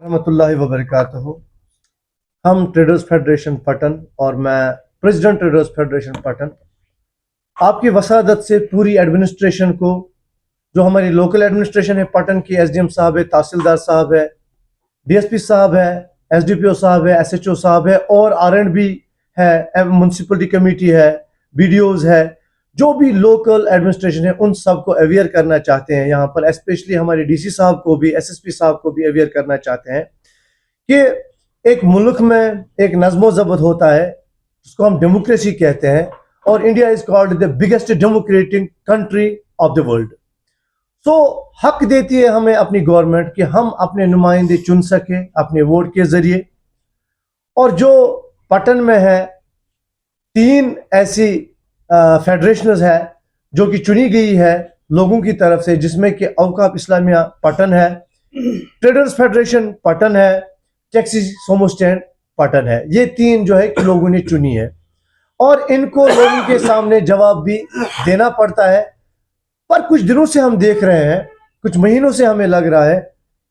रहमत اللہ वबरकातुहू। हम traders federation Patan और मैं प्रेसिडेंट ट्रेडर्स फेडरेशन पटन आपकी वसादत से पूरी एडमिनिस्ट्रेशन को, जो हमारी लोकल एडमिनिस्ट्रेशन है पटन की, एसडीएम साहब है, तहसीलदार साहब है, डीएसपी साहब है, एसडीपीओ साहब है, एसएचओ साहब है और आरएंडबी है, म्यूनसिपलिटी कमेटी है, बीडीओज है, जो भी लोकल एडमिनिस्ट्रेशन है उन सबको अवेयर करना चाहते हैं। यहाँ पर स्पेशली हमारे डीसी साहब को भी, एसएसपी साहब को भी अवेयर करना चाहते हैं कि एक मुल्क में एक नज़्म ज़ब्त होता है जिसको हम डेमोक्रेसी कहते हैं, और India is called the biggest democratic country of the world. तो हक देती है हमें अपनी गवर्नमेंट कि हम अपने नुमाइंदे चुन सकें अपने वोट के जरिए। और जो पटन में है 3 ऐसी फेडरेशंस है जो कि चुनी गई है लोगों की तरफ से, जिसमें कि औकाफ इस्लामिया पटन है, ट्रेडर्स फेडरेशन पटन है, टैक्सी सोमो स्टैंड पटन है। ये 3 जो है कि लोगों ने चुनी है और इनको लोगों के सामने जवाब भी देना पड़ता है। पर कुछ दिनों से हम देख रहे हैं, कुछ महीनों से हमें लग रहा है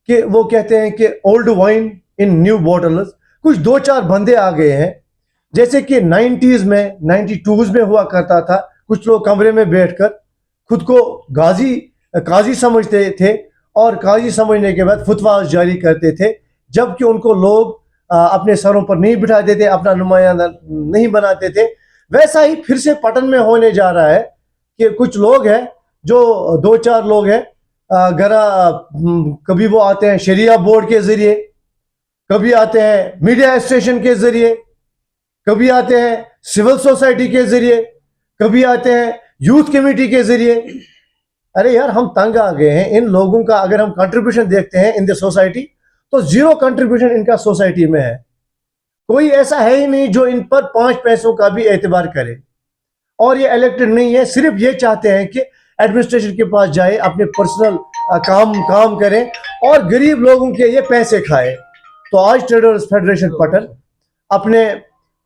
कि वो कहते हैं कि old wine in new bottles. कुछ 2-4 बंदे आ गए हैं, जैसे कि 90s में 92s में हुआ करता था। कुछ लोग कमरे में बैठकर खुद को काजी समझते थे और काजी समझने के बाद फतवास जारी करते थे, जबकि उनको लोग अपने सरों पर नहीं बिठाते थे, अपना नुमाइंदा नहीं बनाते थे। वैसा ही फिर से पटन में होने जा रहा है कि कुछ लोग हैं, जो 2-4 लोग हैं, कभी वो आते हैं शरिया बोर्ड के जरिए, कभी आते हैं मीडिया स्टेशन के जरिए, कभी आते हैं सिविल सोसाइटी के जरिए, कभी आते हैं यूथ कमेटी के जरिए। अरे यार, हम तंग आ गए हैं इन लोगों का। अगर हम कंट्रीब्यूशन देखते हैं इन द सोसाइटी तो 0 कंट्रीब्यूशन इनका सोसाइटी में है। कोई ऐसा है ही नहीं जो इन पर 5 पैसों का भी एतबार करे। और ये इलेक्टेड नहीं है, सिर्फ ये चाहते हैं कि एडमिनिस्ट्रेशन के पास जाए, अपने पर्सनल काम करें और गरीब लोगों के ये पैसे खाए। तो आज ट्रेडर्स फेडरेशन पटन अपने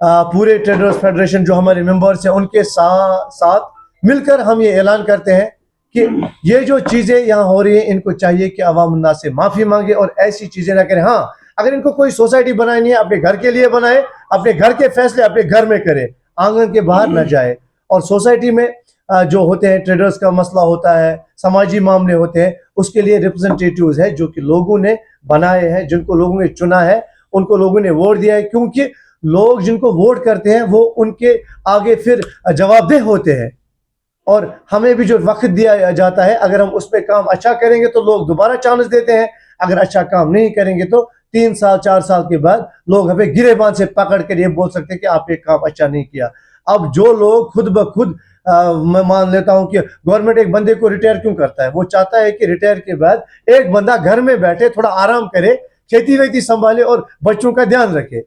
पूरे ट्रेडर्स फेडरेशन जो हमारे मेंबर्स हैं उनके साथ मिलकर हम ये ऐलान करते हैं कि ये जो चीज़ें यहाँ हो रही हैं, इनको चाहिए कि अवाम उन्नास से माफ़ी मांगे और ऐसी चीज़ें ना करें। हाँ, अगर इनको कोई सोसाइटी बनानी है, अपने घर के लिए बनाए, अपने घर के फैसले अपने घर में करे, आंगन के बाहर न जाए। और सोसाइटी में जो होते हैं, ट्रेडर्स का मसला होता है, समाजी मामले होते हैं, उसके लिए रिप्रेजेंटेटिव्स है जो कि लोगों ने बनाए हैं, जिनको लोगों ने चुना है, उनको लोगों ने वोट दिया है। क्योंकि लोग जिनको वोट करते हैं वो उनके आगे फिर जवाबदेह होते हैं। और हमें भी जो वक्त दिया जाता है, अगर हम उस पर काम अच्छा करेंगे तो लोग दोबारा चांस देते हैं, अगर अच्छा काम नहीं करेंगे तो 3 साल 4 साल के बाद लोग हमें गिरेबान से पकड़ कर ये बोल सकते हैं कि आप एक काम अच्छा नहीं किया। अब जो लोग खुद ब खुद मैं मान लेता हूं कि गवर्नमेंट एक बंदे को रिटायर क्यों करता है? वो चाहता है कि रिटायर के बाद एक बंदा घर में बैठे, थोड़ा आराम करे, खेती वेती संभाले और बच्चों का ध्यान रखे।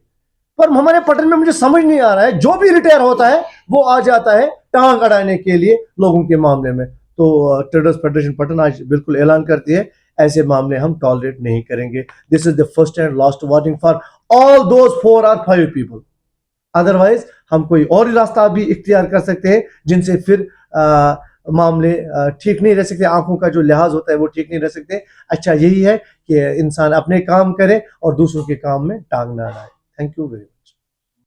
पर हमारे पटन में मुझे समझ नहीं आ रहा है, जो भी रिटायर होता है वो आ जाता है टांग अड़ाने के लिए लोगों के मामले में। तो ट्रेडर्स फेडरेशन पटन आज बिल्कुल ऐलान करती है, ऐसे मामले हम टॉलरेट नहीं करेंगे। This is the first and last warning for all those 4 or 5 people. Otherwise हम कोई और रास्ता भी इख्तियार कर सकते हैं, जिनसे फिर मामले ठीक नहीं रह सकते, आंखों का जो लिहाज होता है वो ठीक नहीं रह सकते। अच्छा यही है कि इंसान अपने काम करे और दूसरों के काम में टांग ना अड़ाए। Thank you very much.